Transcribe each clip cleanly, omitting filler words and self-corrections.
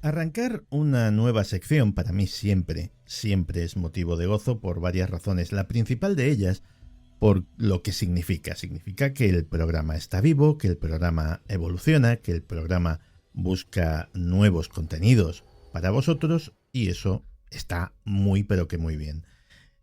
Arrancar una nueva sección para mí siempre es motivo de gozo por varias razones. La principal de ellas, por lo que significa. Significa que el programa está vivo, que el programa evoluciona, que el programa busca nuevos contenidos para vosotros y eso está muy pero que muy bien.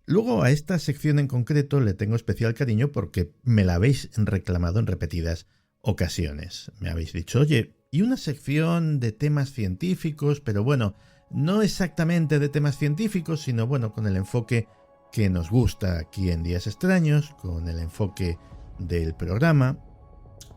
Luego a esta sección en concreto le tengo especial cariño porque me la habéis reclamado en repetidas ocasiones. Me habéis dicho, oye, y una sección de temas científicos, pero bueno, no exactamente de temas científicos, sino bueno, con el enfoque que nos gusta aquí en Días Extraños, con el enfoque del programa.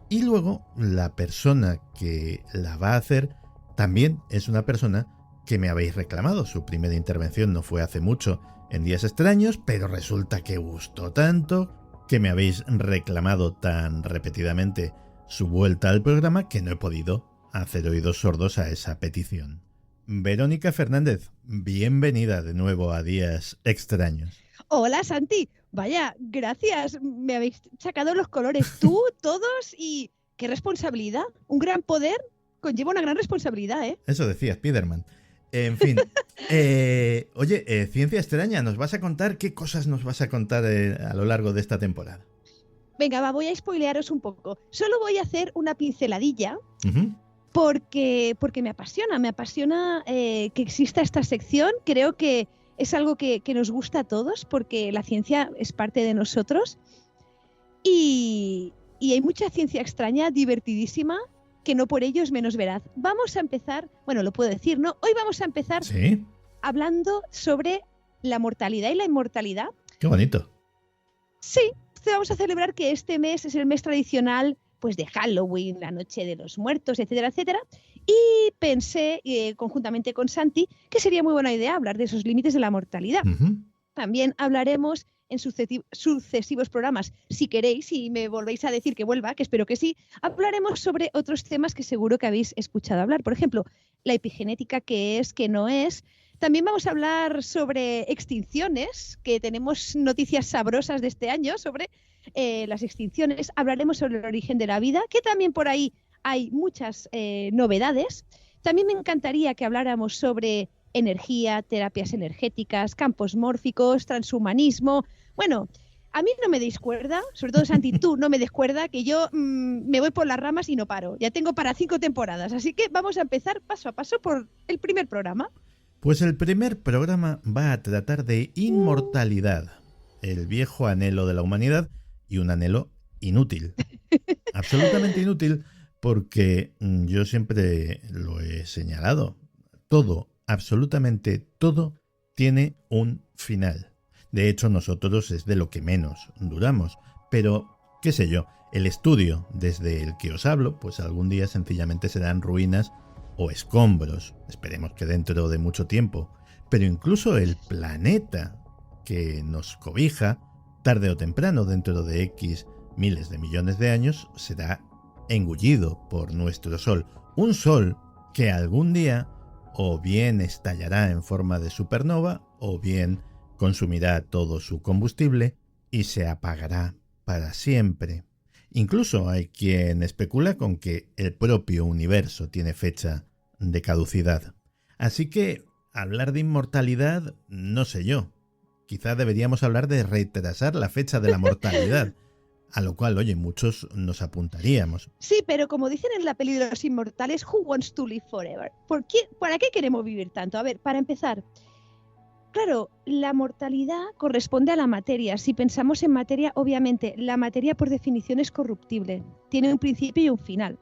Y luego la persona que la va a hacer también es una persona que me habéis reclamado. Su primera intervención no fue hace mucho en Días Extraños, pero resulta que gustó tanto que me habéis reclamado tan repetidamente su vuelta al programa que no he podido hacer oídos sordos a esa petición. Verónica Fernández, bienvenida de nuevo a Días Extraños. Hola Santi, vaya, gracias, me habéis sacado los colores, tú, todos y qué responsabilidad, un gran poder conlleva una gran responsabilidad, ¿eh? Eso decía Spiderman. En fin, oye, Ciencia Extraña, ¿nos vas a contar qué cosas nos vas a contar a lo largo de esta temporada? Venga, voy a spoilearos un poco, solo voy a hacer una pinceladilla. Porque me apasiona que exista esta sección, creo que es algo que nos gusta a todos porque la ciencia es parte de nosotros y hay mucha ciencia extraña, divertidísima, que no por ello es menos veraz. Vamos a empezar, bueno, lo puedo decir, ¿no? Hoy vamos a empezar ¿Sí? Hablando sobre la mortalidad y la inmortalidad. ¡Qué bonito! Sí, vamos a celebrar que este mes es el mes tradicional pues de Halloween, la noche de los muertos, etcétera, etcétera. Y pensé, conjuntamente con Santi, que sería muy buena idea hablar de esos límites de la mortalidad. También hablaremos en sucesivos programas, si queréis, y me volvéis a decir que vuelva, que espero que sí, hablaremos sobre otros temas que seguro que habéis escuchado hablar. Por ejemplo, la epigenética, qué es, qué no es. También vamos a hablar sobre extinciones, que tenemos noticias sabrosas de este año sobre las extinciones. Hablaremos sobre el origen de la vida, que también por ahí hay muchas novedades. También me encantaría que habláramos sobre energía, terapias energéticas, campos mórficos, transhumanismo. Bueno, a mí no me deis cuerda, sobre todo Santi, tú no me des cuerda, que yo me voy por las ramas y no paro. Ya tengo para 5 temporadas, así que vamos a empezar paso a paso por el primer programa. Pues el primer programa va a tratar de inmortalidad, el viejo anhelo de la humanidad y un anhelo inútil, absolutamente inútil, porque yo siempre lo he señalado, todo, absolutamente todo, tiene un final. De hecho, nosotros es de lo que menos duramos, pero, qué sé yo, el estudio desde el que os hablo, pues algún día sencillamente serán ruinas o escombros, esperemos que dentro de mucho tiempo, pero incluso el planeta que nos cobija, tarde o temprano, dentro de X miles de millones de años, será engullido por nuestro Sol. Un Sol que algún día o bien estallará en forma de supernova o bien consumirá todo su combustible y se apagará para siempre. Incluso hay quien especula con que el propio universo tiene fecha de caducidad. Así que hablar de inmortalidad, no sé yo. Quizá deberíamos hablar de retrasar la fecha de la mortalidad, a lo cual, oye, muchos nos apuntaríamos. Sí, pero como dicen en la peli de los inmortales, who wants to live forever? ¿Para qué queremos vivir tanto? A ver, para empezar, claro, la mortalidad corresponde a la materia. Si pensamos en materia, obviamente, la materia por definición es corruptible. Tiene un principio y un final.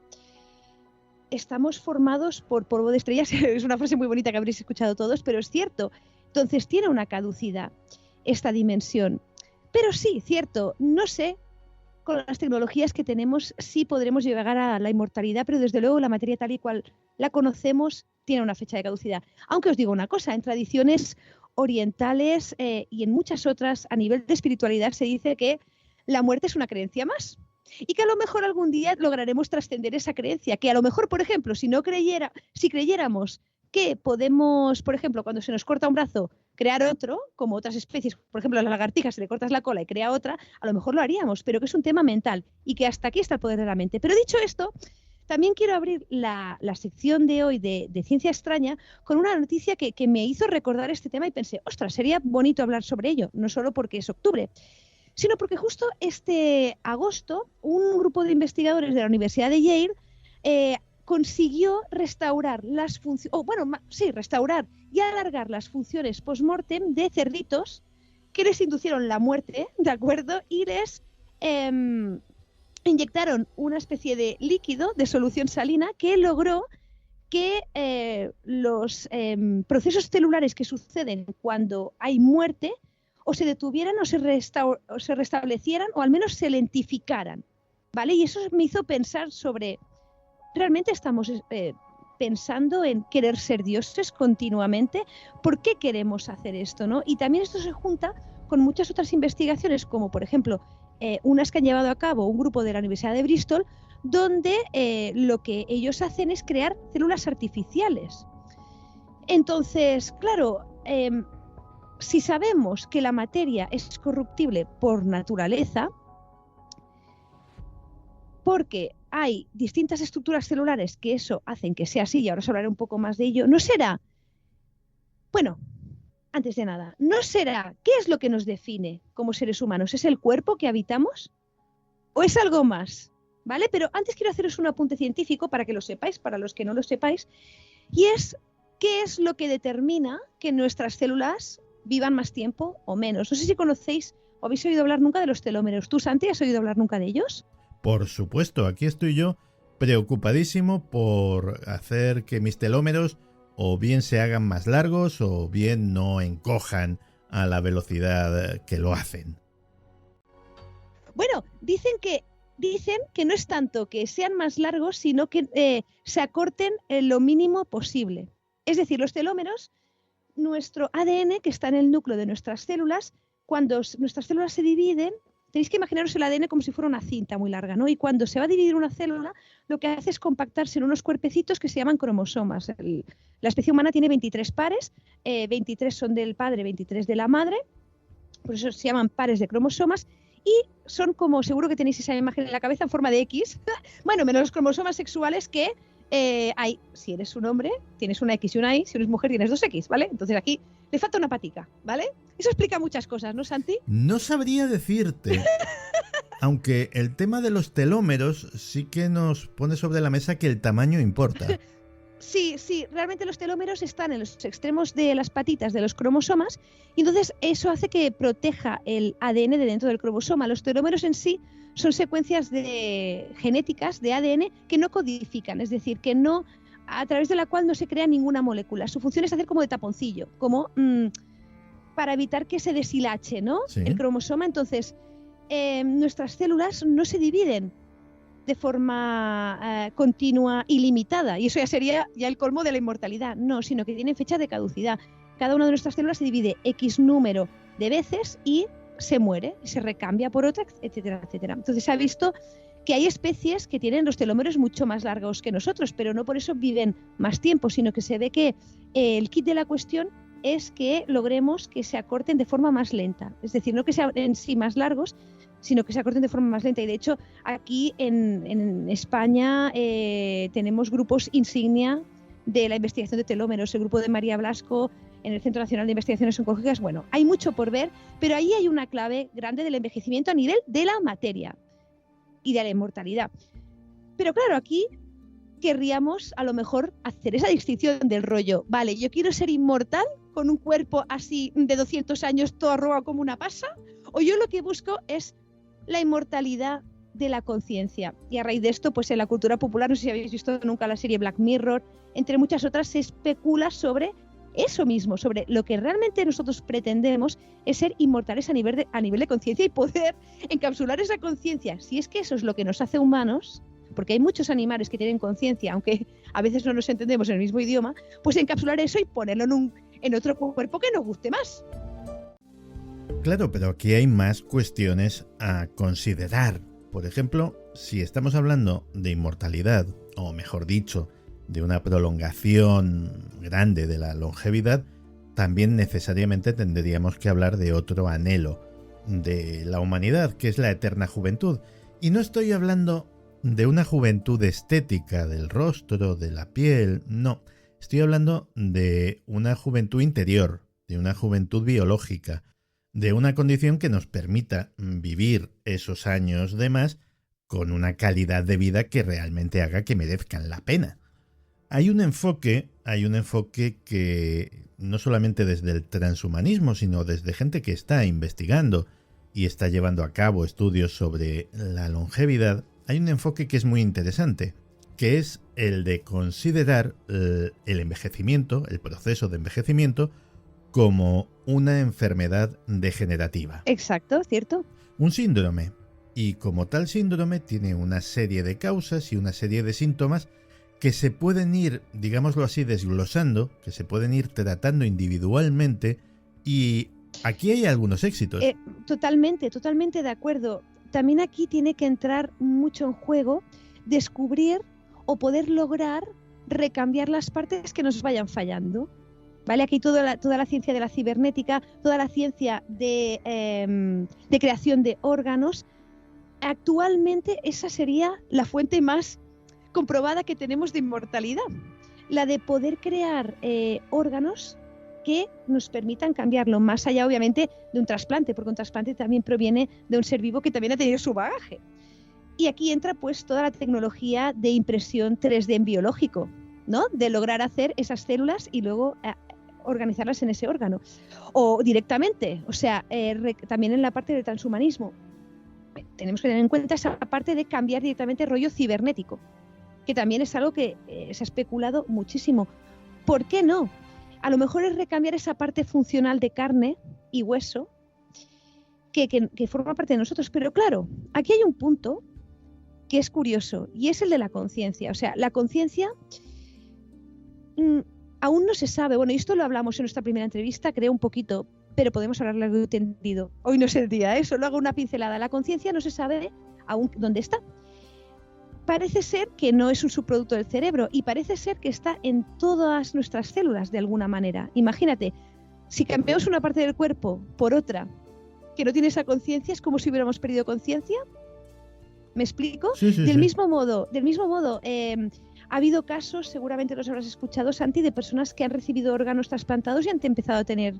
Estamos formados por polvo de estrellas. Es una frase muy bonita que habréis escuchado todos, pero es cierto. Entonces tiene una caducidad esta dimensión. Pero sí, cierto, no sé, con las tecnologías que tenemos sí podremos llegar a la inmortalidad, pero desde luego la materia tal y cual la conocemos tiene una fecha de caducidad. Aunque os digo una cosa, en tradiciones orientales y en muchas otras, a nivel de espiritualidad, se dice que la muerte es una creencia más y que a lo mejor algún día lograremos trascender esa creencia, que a lo mejor, por ejemplo, si creyéramos que podemos, por ejemplo, cuando se nos corta un brazo, crear otro, como otras especies, por ejemplo, a las lagartijas se le cortas la cola y crea otra, a lo mejor lo haríamos, pero que es un tema mental y que hasta aquí está el poder de la mente. Pero dicho esto, También quiero abrir la sección de hoy de Ciencia Extraña con una noticia que me hizo recordar este tema y pensé, ostras, sería bonito hablar sobre ello, no solo porque es octubre, sino porque justo este agosto un grupo de investigadores de la Universidad de Yale consiguió restaurar las funciones, restaurar y alargar las funciones post-mortem de cerditos que les inducieron la muerte, ¿de acuerdo? Y les inyectaron una especie de líquido de solución salina que logró que los procesos celulares que suceden cuando hay muerte o se detuvieran o se restablecieran o al menos se lentificaran, ¿vale? Y eso me hizo pensar sobre, ¿realmente estamos pensando en querer ser dioses continuamente? ¿Por qué queremos hacer esto, no? Y también esto se junta con muchas otras investigaciones, como por ejemplo unas que han llevado a cabo un grupo de la Universidad de Bristol, donde lo que ellos hacen es crear células artificiales. Entonces, claro, si sabemos que la materia es corruptible por naturaleza, porque hay distintas estructuras celulares que eso hacen que sea así, y ahora os hablaré un poco más de ello, ¿no será? Bueno, antes de nada, ¿no será qué es lo que nos define como seres humanos? ¿Es el cuerpo que habitamos? ¿O es algo más? ¿Vale? Pero antes quiero haceros un apunte científico para que lo sepáis, para los que no lo sepáis, y es qué es lo que determina que nuestras células vivan más tiempo o menos. No sé si conocéis o habéis oído hablar nunca de los telómeros. ¿Tú, Santi, has oído hablar nunca de ellos? Por supuesto, aquí estoy yo preocupadísimo por hacer que mis telómeros o bien se hagan más largos o bien no encojan a la velocidad que lo hacen. Bueno, dicen que no es tanto que sean más largos, sino que se acorten lo mínimo posible. Es decir, los telómeros, nuestro ADN que está en el núcleo de nuestras células, cuando nuestras células se dividen, tenéis que imaginaros el ADN como si fuera una cinta muy larga, ¿no? Y cuando se va a dividir una célula, lo que hace es compactarse en unos cuerpecitos que se llaman cromosomas. La especie humana tiene 23 pares, 23 son del padre, 23 de la madre, por eso se llaman pares de cromosomas, y son como, seguro que tenéis esa imagen en la cabeza en forma de X, bueno, menos los cromosomas sexuales que hay, si eres un hombre, tienes una X y una Y, si eres mujer tienes 2X, ¿vale? Entonces aquí le falta una patica, ¿vale? Eso explica muchas cosas, ¿no, Santi? No sabría decirte, aunque el tema de los telómeros sí que nos pone sobre la mesa que el tamaño importa. Sí, realmente los telómeros están en los extremos de las patitas de los cromosomas y entonces eso hace que proteja el ADN de dentro del cromosoma. Los telómeros en sí son secuencias genéticas de ADN que no codifican, es decir, que no, a través de la cual no se crea ninguna molécula. Su función es hacer como de taponcillo, como para evitar que se deshilache, ¿no? Sí. El cromosoma. Entonces, nuestras células no se dividen de forma continua y limitada, y eso ya sería el colmo de la inmortalidad. No, sino que tienen fecha de caducidad. Cada una de nuestras células se divide X número de veces y se muere, y se recambia por otra, etcétera, etcétera. Entonces se ha visto que hay especies que tienen los telómeros mucho más largos que nosotros, pero no por eso viven más tiempo, sino que se ve que el kit de la cuestión es que logremos que se acorten de forma más lenta. Es decir, no que sean en sí más largos, sino que se acorten de forma más lenta. Y de hecho, aquí en España tenemos grupos insignia de la investigación de telómeros, el grupo de María Blasco en el Centro Nacional de Investigaciones Oncológicas. Bueno, hay mucho por ver, pero ahí hay una clave grande del envejecimiento a nivel de la materia y de la inmortalidad. Pero claro, aquí querríamos a lo mejor hacer esa distinción del rollo. Vale, yo quiero ser inmortal con un cuerpo así de 200 años todo arrugado como una pasa, o yo lo que busco es la inmortalidad de la conciencia. Y a raíz de esto, pues en la cultura popular, no sé si habéis visto nunca la serie Black Mirror, entre muchas otras, se especula sobre eso mismo, sobre lo que realmente nosotros pretendemos es ser inmortales a nivel de conciencia y poder encapsular esa conciencia. Si es que eso es lo que nos hace humanos, porque hay muchos animales que tienen conciencia, aunque a veces no nos entendemos en el mismo idioma, pues encapsular eso y ponerlo en otro cuerpo que nos guste más. Claro, pero aquí hay más cuestiones a considerar. Por ejemplo, si estamos hablando de inmortalidad, o mejor dicho, de una prolongación grande de la longevidad, también necesariamente tendríamos que hablar de otro anhelo de la humanidad, que es la eterna juventud. Y no estoy hablando de una juventud estética del rostro, de la piel, no. Estoy hablando de una juventud interior, de una juventud biológica, de una condición que nos permita vivir esos años de más con una calidad de vida que realmente haga que merezcan la pena. Hay un enfoque que no solamente desde el transhumanismo, sino desde gente que está investigando y está llevando a cabo estudios sobre la longevidad, hay un enfoque que es muy interesante, que es el de considerar el envejecimiento, el proceso de envejecimiento, como una enfermedad degenerativa. Exacto, cierto. Un síndrome. Y como tal síndrome tiene una serie de causas y una serie de síntomas que se pueden ir, digámoslo así, desglosando, que se pueden ir tratando individualmente, y aquí hay algunos éxitos. Totalmente de acuerdo. También aquí tiene que entrar mucho en juego descubrir o poder lograr recambiar las partes que nos vayan fallando. ¿Vale? Aquí toda la ciencia de la cibernética, toda la ciencia de creación de órganos, actualmente esa sería la fuente más comprobada que tenemos de inmortalidad, la de poder crear órganos que nos permitan cambiarlo, más allá obviamente de un trasplante, porque un trasplante también proviene de un ser vivo que también ha tenido su bagaje. Y aquí entra pues toda la tecnología de impresión 3D en biológico, ¿no? De lograr hacer esas células y luego organizarlas en ese órgano. O directamente, o sea, también en la parte del transhumanismo. Tenemos que tener en cuenta esa parte de cambiar directamente rollo cibernético, que también es algo que se ha especulado muchísimo. ¿Por qué no? A lo mejor es recambiar esa parte funcional de carne y hueso que forma parte de nosotros. Pero claro, aquí hay un punto que es curioso y es el de la conciencia. O sea, la conciencia aún no se sabe. Bueno, y esto lo hablamos en nuestra primera entrevista, creo un poquito, pero podemos hablar largo y tendido. Hoy no es el día, solo hago una pincelada. La conciencia no se sabe aún dónde está. Parece ser que no es un subproducto del cerebro y parece ser que está en todas nuestras células de alguna manera. Imagínate, si cambiamos una parte del cuerpo por otra que no tiene esa conciencia, es como si hubiéramos perdido conciencia. ¿Me explico? Sí, del mismo modo, ha habido casos, seguramente los habrás escuchado, Santi, de personas que han recibido órganos trasplantados y han empezado a tener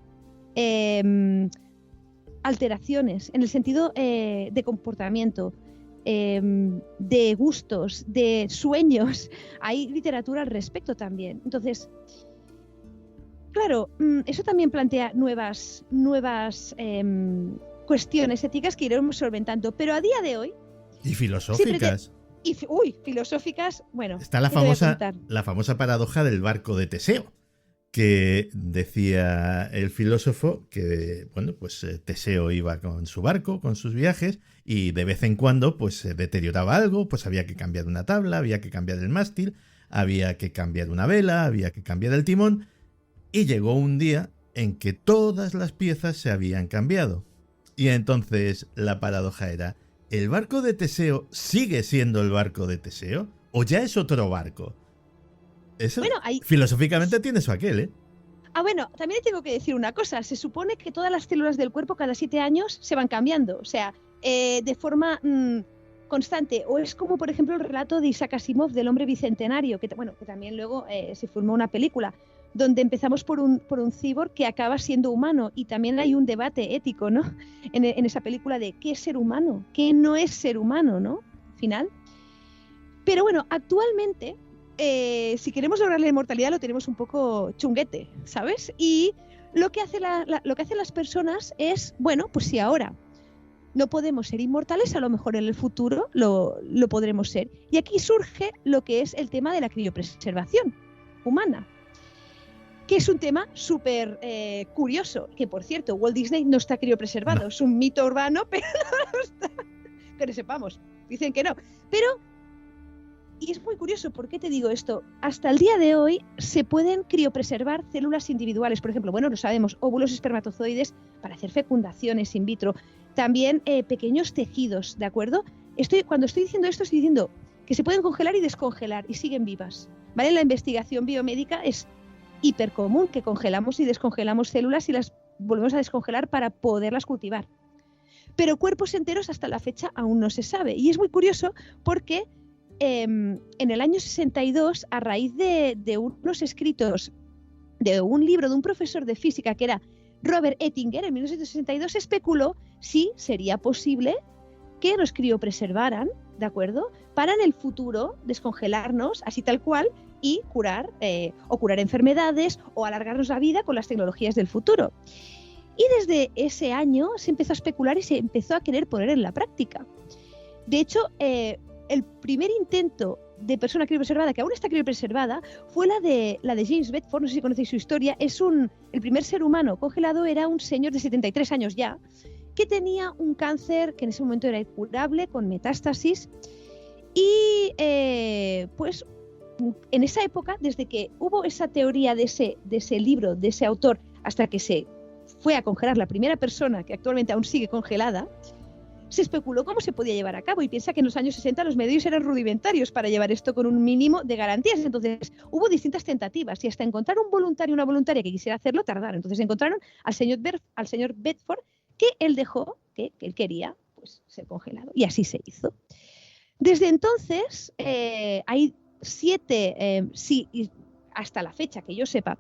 alteraciones en el sentido de comportamiento, de gustos, de sueños. Hay literatura al respecto también. Entonces, claro, eso también plantea nuevas cuestiones éticas que iremos solventando. Pero a día de hoy... Y filosóficas. Filosóficas, bueno... Está la famosa paradoja del barco de Teseo, que decía el filósofo que, bueno, pues Teseo iba con su barco, con sus viajes, y de vez en cuando pues se deterioraba algo, pues había que cambiar una tabla, había que cambiar el mástil, había que cambiar una vela, había que cambiar el timón, y llegó un día en que todas las piezas se habían cambiado. Y entonces la paradoja era, ¿el barco de Teseo sigue siendo el barco de Teseo? ¿O ya es otro barco? Eso, bueno, filosóficamente tiene su aquel, ¿eh? Bueno, también tengo que decir una cosa. Se supone que todas las células del cuerpo cada 7 años se van cambiando. O sea, de forma constante. O es como, por ejemplo, el relato de Isaac Asimov del hombre bicentenario, que también luego se filmó una película, donde empezamos por un cyborg que acaba siendo humano. Y también hay un debate ético, ¿no? En esa película de qué es ser humano, qué no es ser humano, ¿no? Final. Pero bueno, actualmente... si queremos lograr la inmortalidad lo tenemos un poco chunguete, ¿sabes? Y lo que hacen las personas es, bueno, pues si ahora no podemos ser inmortales, a lo mejor en el futuro lo podremos ser. Y aquí surge lo que es el tema de la criopreservación humana, que es un tema súper curioso, que por cierto, Walt Disney no está criopreservado, no. Es un mito urbano, pero no está, que no sepamos, dicen que no, pero... Y es muy curioso, ¿por qué te digo esto? Hasta el día de hoy se pueden criopreservar células individuales, por ejemplo, bueno, lo sabemos, óvulos, espermatozoides para hacer fecundaciones in vitro, también pequeños tejidos, ¿de acuerdo? Cuando estoy diciendo esto, estoy diciendo que se pueden congelar y descongelar y siguen vivas, ¿vale? La investigación biomédica es hiper común, que congelamos y descongelamos células y las volvemos a descongelar para poderlas cultivar. Pero cuerpos enteros hasta la fecha aún no se sabe. Y es muy curioso porque en el año 62, a raíz de unos escritos de un libro de un profesor de física que era Robert Ettinger, en 1962 especuló si sería posible que nos criopreservaran, ¿de acuerdo? Para en el futuro descongelarnos así tal cual y curar enfermedades o alargarnos la vida con las tecnologías del futuro. Y desde ese año se empezó a especular y se empezó a querer poner en la práctica. De hecho, el primer intento de persona criopreservada, que aún está criopreservada, fue la de James Bedford. No sé si conocéis su historia. El primer ser humano congelado era un señor de 73 años ya, que tenía un cáncer que en ese momento era incurable, con metástasis. Y pues en esa época, desde que hubo esa teoría de ese libro, de ese autor, hasta que se fue a congelar la primera persona, que actualmente aún sigue congelada, se especuló cómo se podía llevar a cabo, y piensa que en los años 60 los medios eran rudimentarios para llevar esto con un mínimo de garantías. Entonces hubo distintas tentativas y hasta encontrar un voluntario o una voluntaria que quisiera hacerlo tardaron. Entonces encontraron al señor Bedford, que él dejó, que él quería pues, ser congelado, y así se hizo. Desde entonces hay 7, hasta la fecha que yo sepa,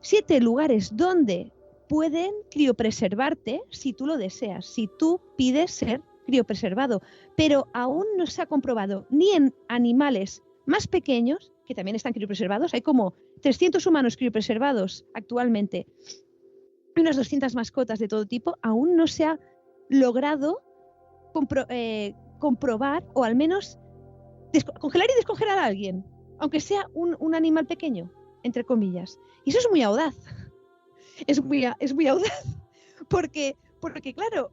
7 lugares donde pueden criopreservarte si tú lo deseas, si tú pides ser criopreservado, pero aún no se ha comprobado ni en animales más pequeños, que también están criopreservados. Hay como 300 humanos criopreservados actualmente, unas 200 mascotas de todo tipo. Aún no se ha logrado comprobar, o al menos congelar y descongelar a alguien, aunque sea un animal pequeño, entre comillas. Y eso es muy audaz. Es muy audaz, porque claro,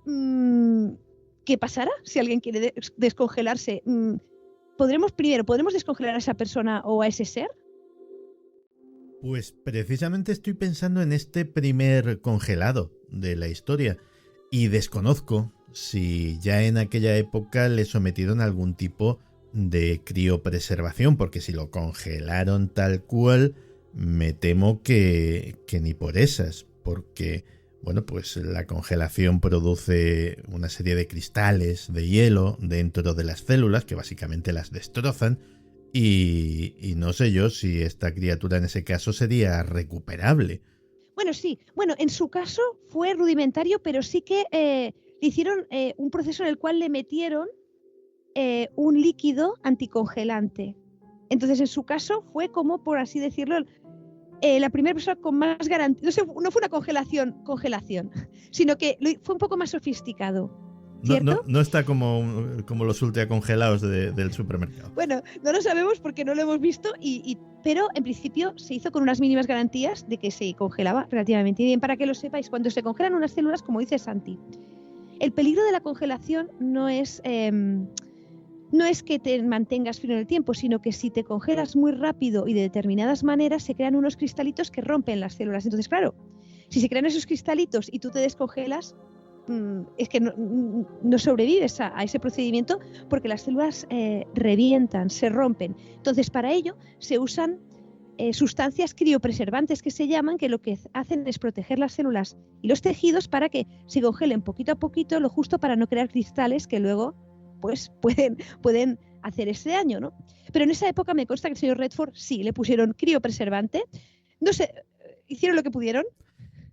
¿qué pasará si alguien quiere descongelarse? ¿Podremos descongelar a esa persona o a ese ser? Pues precisamente estoy pensando en este primer congelado de la historia y desconozco si ya en aquella época le sometieron a algún tipo de criopreservación, porque si lo congelaron tal cual, me temo que ni por esas, porque bueno, pues la congelación produce una serie de cristales de hielo dentro de las células que básicamente las destrozan, y no sé yo si esta criatura en ese caso sería recuperable. Bueno, sí. Bueno, en su caso fue rudimentario, pero sí que le hicieron un proceso en el cual le metieron un líquido anticongelante. Entonces, en su caso fue como, por así decirlo, la primera persona con más garantía. No fue una congelación, sino que fue un poco más sofisticado. ¿Cierto? No está como los ultracongelados del supermercado. Bueno, no lo sabemos porque no lo hemos visto, pero en principio se hizo con unas mínimas garantías de que se congelaba relativamente bien. Para que lo sepáis, cuando se congelan unas células, como dice Santi, el peligro de la congelación no es que te mantengas frío en el tiempo, sino que si te congelas muy rápido y de determinadas maneras, se crean unos cristalitos que rompen las células. Entonces, claro, si se crean esos cristalitos y tú te descongelas, es que no sobrevives a ese procedimiento, porque las células revientan, se rompen. Entonces, para ello se usan sustancias criopreservantes, que se llaman, que lo que hacen es proteger las células y los tejidos para que se congelen poquito a poquito, lo justo para no crear cristales que luego pues pueden hacer ese daño, ¿no? Pero en esa época me consta que el señor Redford sí le pusieron criopreservante. No sé, hicieron lo que pudieron.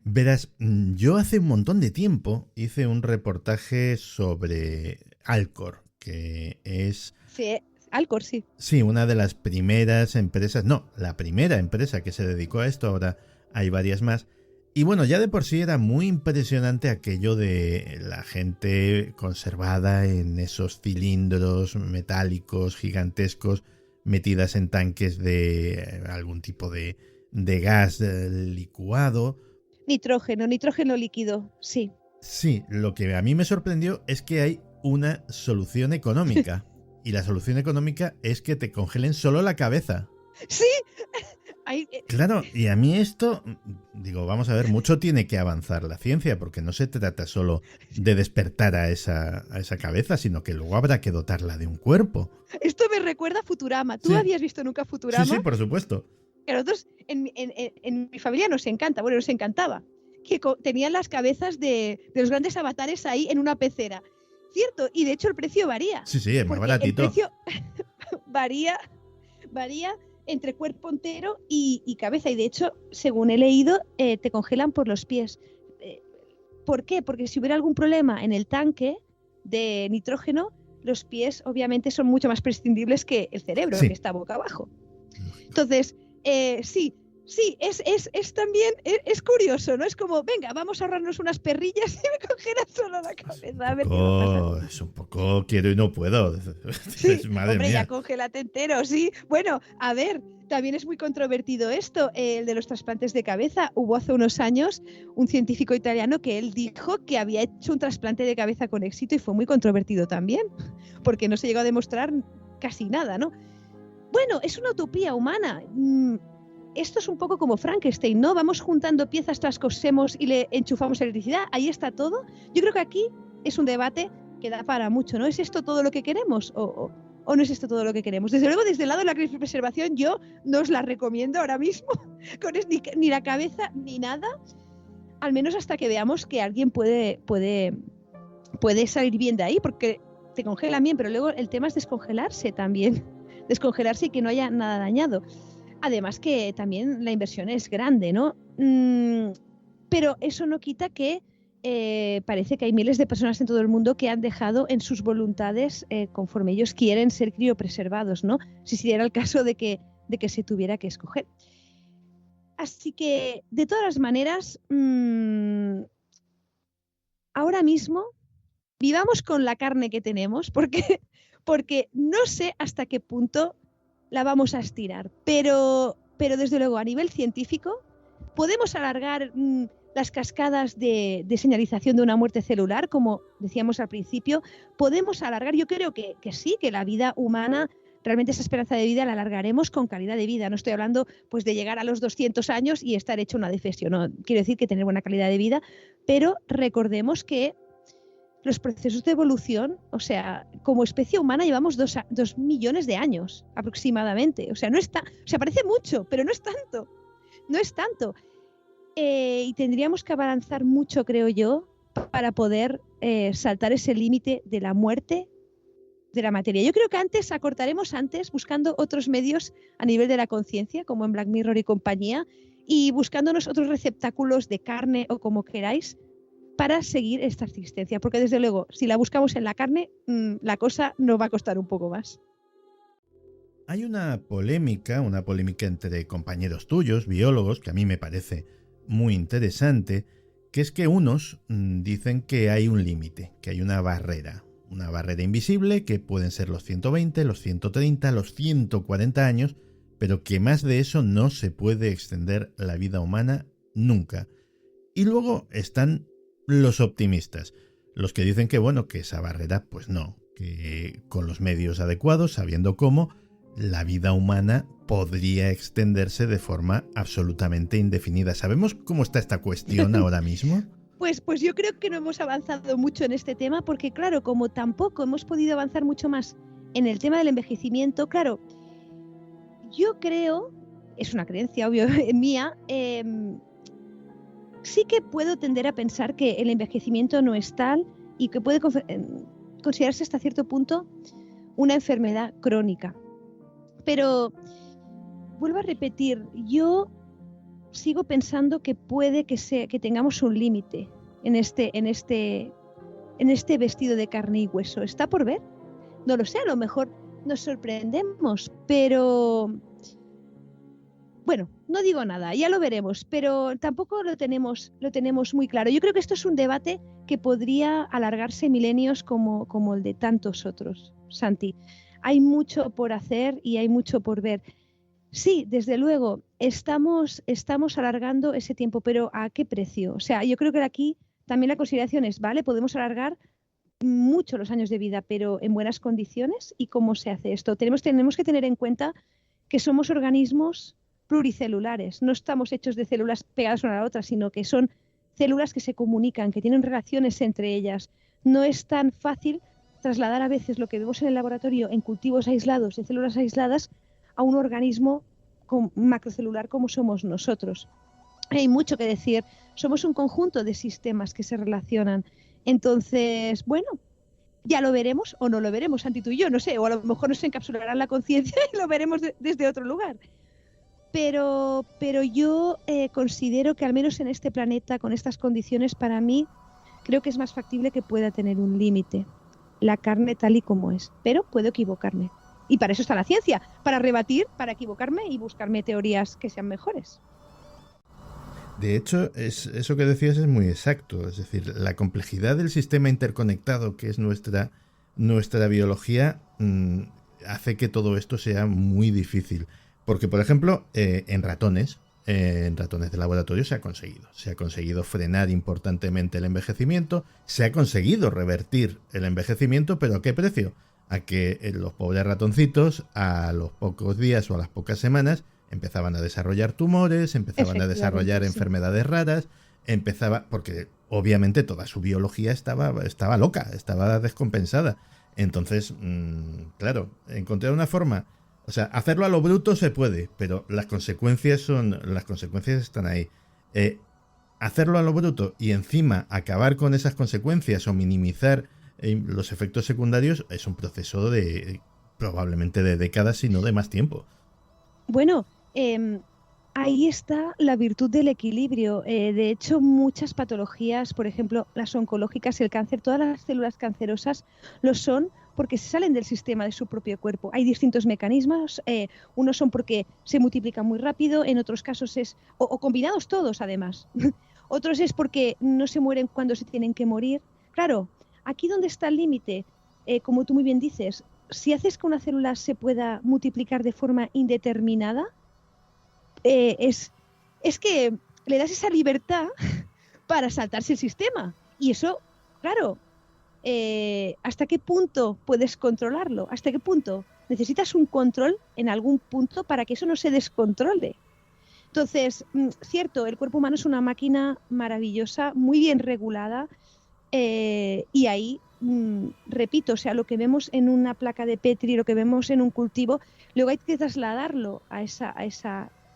Verás, yo hace un montón de tiempo hice un reportaje sobre Alcor, que es... Sí, Alcor, sí. Sí, una de las primeras empresas, no, la primera empresa que se dedicó a esto. Ahora hay varias más. Y bueno, ya de por sí era muy impresionante aquello de la gente conservada en esos cilindros metálicos gigantescos, metidas en tanques de algún tipo de gas licuado. Nitrógeno líquido, sí. Sí, lo que a mí me sorprendió es que hay una solución económica. Y la solución económica es que te congelen solo la cabeza. Sí. Claro, y a mí esto, digo, vamos a ver, mucho tiene que avanzar la ciencia, porque no se trata solo de despertar a esa cabeza, sino que luego habrá que dotarla de un cuerpo. Esto me recuerda a Futurama. ¿Tú habías visto nunca Futurama? Sí, por supuesto. Que a nosotros, en mi familia nos encantaba, que tenían las cabezas de los grandes avatares ahí en una pecera. Cierto, y de hecho el precio varía. Sí, es muy baratito. varía entre cuerpo entero y cabeza. Y de hecho, según he leído, te congelan por los pies. ¿Por qué? Porque si hubiera algún problema en el tanque de nitrógeno, los pies obviamente son mucho más prescindibles que el cerebro, Sí. que está boca abajo. Entonces, sí, es también, es curioso, ¿no? Es como, venga, vamos a ahorrarnos unas perrillas y me congelan solo la cabeza. A ver qué va a pasar. Es un poco quiero y no puedo. Sí, Madre hombre, mía. ya congélate entero, sí. Bueno, a ver, también es muy controvertido esto, el de los trasplantes de cabeza. Hubo hace unos años un científico italiano que él dijo que había hecho un trasplante de cabeza con éxito y fue muy controvertido también, porque no se llegó a demostrar casi nada, ¿no? Bueno, es una utopía humana. Esto es un poco como Frankenstein, ¿no? Vamos juntando piezas, las cosemos y le enchufamos electricidad. Ahí está todo. Yo creo que aquí es un debate que da para mucho, ¿no? ¿Es esto todo lo que queremos o no es esto todo lo que queremos? Desde luego, desde el lado de la criopreservación, yo no os la recomiendo ahora mismo, con ni la cabeza ni nada, al menos hasta que veamos que alguien puede salir bien de ahí, porque te congelan bien, pero luego el tema es descongelarse también, descongelarse y que no haya nada dañado. Además que también la inversión es grande, ¿no? Pero eso no quita que parece que hay miles de personas en todo el mundo que han dejado en sus voluntades conforme ellos quieren ser criopreservados, ¿no? Si diera el caso de que se tuviera que escoger. Así que, de todas las maneras, ahora mismo vivamos con la carne que tenemos, porque no sé hasta qué punto la vamos a estirar, pero desde luego a nivel científico podemos alargar las cascadas de señalización de una muerte celular, como decíamos al principio, podemos alargar, yo creo que sí, que la vida humana, realmente esa esperanza de vida la alargaremos con calidad de vida. No estoy hablando pues de llegar a los 200 años y estar hecho una defesio, no quiero decir que tener buena calidad de vida, pero recordemos que los procesos de evolución, o sea, como especie humana llevamos 2 millones de años aproximadamente. O sea, parece mucho, pero no es tanto. No es tanto. Y tendríamos que avanzar mucho, creo yo, para poder saltar ese límite de la muerte de la materia. Yo creo que acortaremos buscando otros medios a nivel de la conciencia, como en Black Mirror y compañía, y buscándonos otros receptáculos de carne o como queráis, para seguir esta existencia, porque desde luego, si la buscamos en la carne, la cosa nos va a costar un poco más. Hay una polémica entre compañeros tuyos, biólogos, que a mí me parece muy interesante, que es que unos dicen que hay un límite, que hay una barrera invisible, que pueden ser los 120, los 130, los 140 años, pero que más de eso no se puede extender la vida humana nunca. Y luego están los optimistas, los que dicen que bueno, que esa barrera pues no, que con los medios adecuados, sabiendo cómo, la vida humana podría extenderse de forma absolutamente indefinida. ¿Sabemos cómo está esta cuestión ahora mismo? Pues yo creo que no hemos avanzado mucho en este tema, porque claro, como tampoco hemos podido avanzar mucho más en el tema del envejecimiento, claro, yo creo, es una creencia obvio mía, sí que puedo tender a pensar que el envejecimiento no es tal y que puede considerarse hasta cierto punto una enfermedad crónica. Pero vuelvo a repetir, yo sigo pensando que puede que tengamos un límite en este vestido de carne y hueso. ¿Está por ver? No lo sé, a lo mejor nos sorprendemos, pero bueno, no digo nada, ya lo veremos, pero tampoco lo tenemos muy claro. Yo creo que esto es un debate que podría alargarse milenios como el de tantos otros, Santi. Hay mucho por hacer y hay mucho por ver. Sí, desde luego, estamos alargando ese tiempo, pero ¿a qué precio? O sea, yo creo que aquí también la consideración es, vale, podemos alargar mucho los años de vida, pero en buenas condiciones. ¿Y cómo se hace esto? Tenemos que tener en cuenta que somos organismos pluricelulares, no estamos hechos de células pegadas una a la otra, sino que son células que se comunican, que tienen relaciones entre ellas. No es tan fácil trasladar a veces lo que vemos en el laboratorio en cultivos aislados, en células aisladas, a un organismo macrocelular como somos nosotros. Hay mucho que decir, somos un conjunto de sistemas que se relacionan. Entonces, bueno, Ya lo veremos o no lo veremos, Santi, tú y yo, no sé, o a lo mejor nos encapsulará la conciencia y lo veremos desde otro lugar. Pero yo considero que al menos en este planeta, con estas condiciones, para mí, creo que es más factible que pueda tener un límite la carne tal y como es. Pero puedo equivocarme. Y para eso está la ciencia, para rebatir, para equivocarme y buscarme teorías que sean mejores. De hecho, eso que decías es muy exacto. Es decir, la complejidad del sistema interconectado que es nuestra biología hace que todo esto sea muy difícil. Porque, por ejemplo, en ratones de laboratorio se ha conseguido frenar importantemente el envejecimiento, se ha conseguido revertir el envejecimiento, pero ¿a qué precio? A que los pobres ratoncitos a los pocos días o a las pocas semanas empezaban a desarrollar tumores, empezaban a desarrollar enfermedades raras, porque obviamente toda su biología estaba loca, estaba descompensada. Entonces, claro, encontrar una forma. O sea, hacerlo a lo bruto se puede, pero las consecuencias están ahí. Hacerlo a lo bruto y encima acabar con esas consecuencias o minimizar los efectos secundarios es un proceso probablemente de décadas, si no de más tiempo. Bueno, ahí está la virtud del equilibrio. De hecho, muchas patologías, por ejemplo, las oncológicas, el cáncer, todas las células cancerosas lo son porque se salen del sistema de su propio cuerpo. Hay distintos mecanismos, unos son porque se multiplican muy rápido, en otros casos o combinados todos además. Otros es porque no se mueren cuando se tienen que morir. Claro, aquí donde está el límite, como tú muy bien dices, si haces que una célula se pueda multiplicar de forma indeterminada, es que le das esa libertad para saltarse el sistema. Y eso, claro, ¿hasta qué punto puedes controlarlo? ¿Hasta qué punto? Necesitas un control en algún punto para que eso no se descontrole. Entonces, cierto, el cuerpo humano es una máquina maravillosa, muy bien regulada, y ahí, repito, o sea, lo que vemos en una placa de Petri, lo que vemos en un cultivo, luego hay que trasladarlo a ese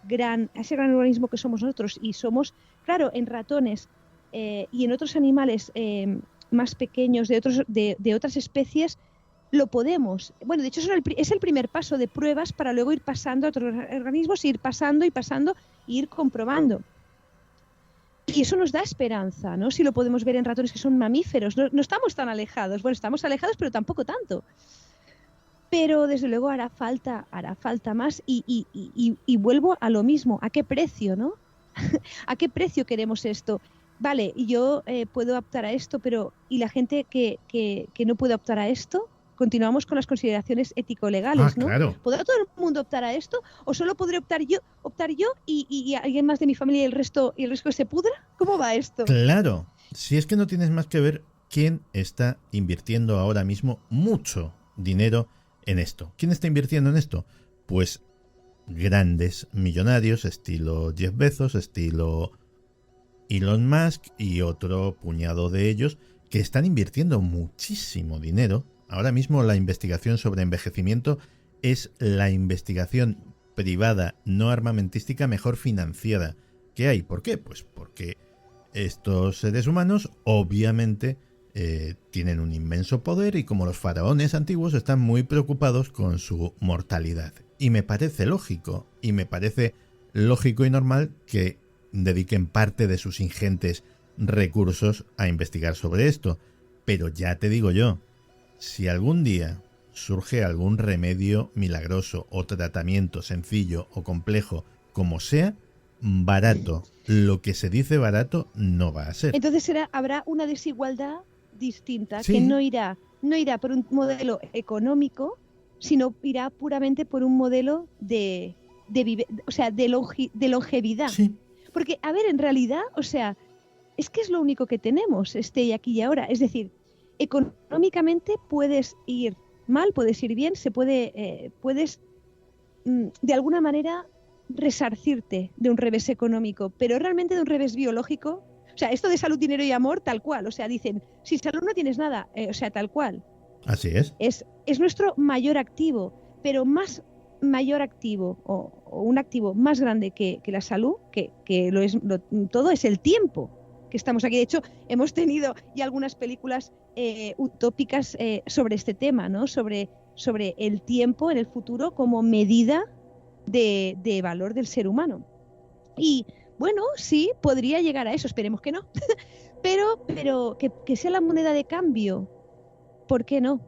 gran organismo que somos nosotros. Y somos, claro, en ratones y en otros animales más pequeños de otras especies, lo podemos. Bueno, de hecho es el primer paso de pruebas para luego ir pasando a otros organismos, ir pasando y pasando e ir comprobando. Y eso nos da esperanza, ¿no? Si lo podemos ver en ratones que son mamíferos, no estamos tan alejados. Bueno, estamos alejados, pero tampoco tanto. Pero desde luego hará falta más y vuelvo a lo mismo. ¿A qué precio, no? ¿A qué precio queremos esto? Vale, yo puedo optar a esto, pero ¿y la gente que no puede optar a esto? Continuamos con las consideraciones ético-legales, ¿no? Claro. ¿Podrá todo el mundo optar a esto? ¿O solo podré optar yo y alguien más de mi familia y el resto se pudra? ¿Cómo va esto? Claro. Si es que no tienes más que ver quién está invirtiendo ahora mismo mucho dinero en esto. ¿Quién está invirtiendo en esto? Pues grandes millonarios, estilo Jeff Bezos, estilo Elon Musk y otro puñado de ellos que están invirtiendo muchísimo dinero. Ahora mismo la investigación sobre envejecimiento es la investigación privada no armamentística mejor financiada que hay. ¿Por qué? Pues porque estos seres humanos obviamente tienen un inmenso poder y como los faraones antiguos están muy preocupados con su mortalidad. Y me parece lógico y normal que dediquen parte de sus ingentes recursos a investigar sobre esto. Pero ya te digo yo, si algún día surge algún remedio milagroso o tratamiento sencillo o complejo, como sea, barato, lo que se dice barato no va a ser. Entonces habrá una desigualdad distinta, sí, que no irá por un modelo económico, sino irá puramente por un modelo de longevidad. Sí. Porque, a ver, en realidad, o sea, es que es lo único que tenemos, aquí y ahora. Es decir, económicamente puedes ir mal, puedes ir bien, puedes de alguna manera resarcirte de un revés económico, pero realmente de un revés biológico. O sea, esto de salud, dinero y amor, tal cual. O sea, dicen, sin salud no tienes nada. O sea, tal cual. Así es. Es nuestro mayor activo, pero más mayor activo o un activo más grande que la salud, que todo es el tiempo. que estamos aquí. De hecho, hemos tenido ya algunas películas utópicas sobre este tema, ¿no? Sobre el tiempo en el futuro como medida de valor del ser humano. Y bueno, sí, podría llegar a eso, esperemos que no. pero que sea la moneda de cambio, ¿por qué no?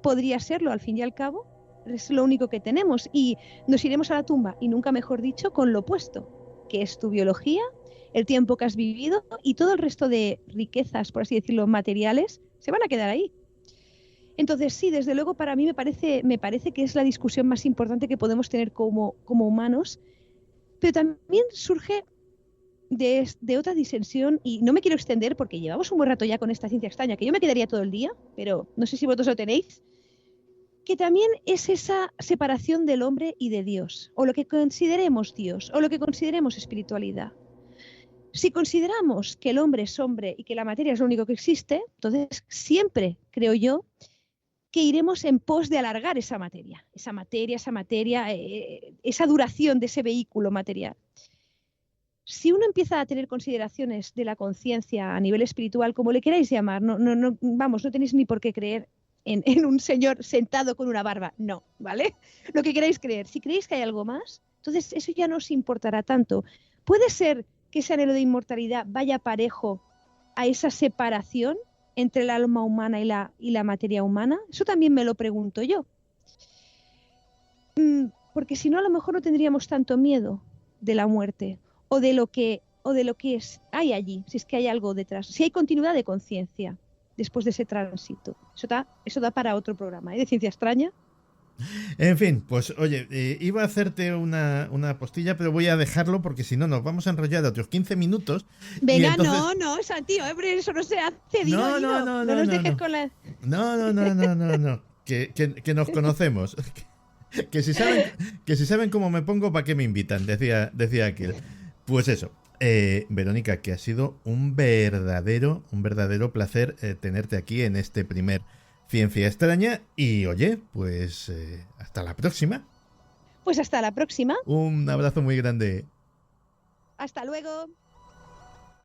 Podría serlo, al fin y al cabo, es lo único que tenemos. Y nos iremos a la tumba, y nunca mejor dicho, con lo opuesto, que es tu biología, el tiempo que has vivido y todo el resto de riquezas, por así decirlo, materiales, se van a quedar ahí. Entonces, sí, desde luego para mí me parece que es la discusión más importante que podemos tener como humanos, pero también surge de otra disensión, y no me quiero extender porque llevamos un buen rato ya con esta ciencia extraña, que yo me quedaría todo el día, pero no sé si vosotros lo tenéis, que también es esa separación del hombre y de Dios, o lo que consideremos Dios, o lo que consideremos espiritualidad. Si consideramos que el hombre es hombre y que la materia es lo único que existe, entonces siempre, creo yo, que iremos en pos de alargar esa materia, esa duración de ese vehículo material. Si uno empieza a tener consideraciones de la conciencia a nivel espiritual, como le queráis llamar, no tenéis ni por qué creer en un señor sentado con una barba, no, ¿vale? Lo que queráis creer. Si creéis que hay algo más, entonces eso ya no os importará tanto. Puede ser que ese anhelo de inmortalidad vaya parejo a esa separación entre el alma humana y la materia humana. Eso también me lo pregunto yo. Porque si no, a lo mejor no tendríamos tanto miedo de la muerte o de lo que hay allí, si es que hay algo detrás, si hay continuidad de conciencia después de ese tránsito. Eso da para otro programa, de ciencia extraña. En fin, pues oye, iba a hacerte una postilla, pero voy a dejarlo porque si no nos vamos a enrollar otros 15 minutos. Venga, entonces... no, Santi, hombre, eso no se hace. No nos dejes con la... No. Que nos conocemos. Que si saben cómo me pongo, ¿para qué me invitan? Decía aquel. Pues eso, Verónica, que ha sido un verdadero placer tenerte aquí en este primer Ciencia Extraña. Y oye, pues hasta la próxima. Pues hasta la próxima. Un abrazo muy grande. Hasta luego.